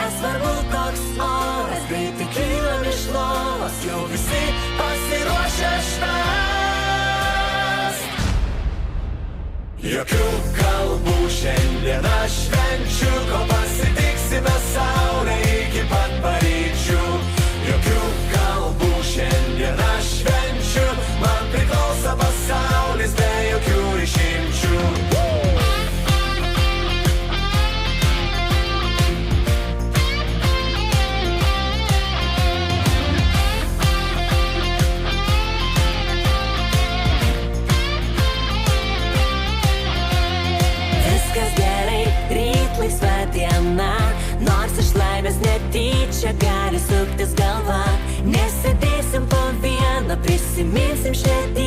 nesvarbu koks oras, greitai kylam iš lovos, jau visi pasiruošę švęst. Jokių kalbų šiandien aš švenčiu, kol pasitiksime saulę iki pat paryčių. Jokių kalbų šiandien aš švenčiu, man priklauso pasaulis be jokių išimčių. Nors iš laimės netyčia gali suktis galva, nesėdėsim po vieną, prisiminsim šią dieną.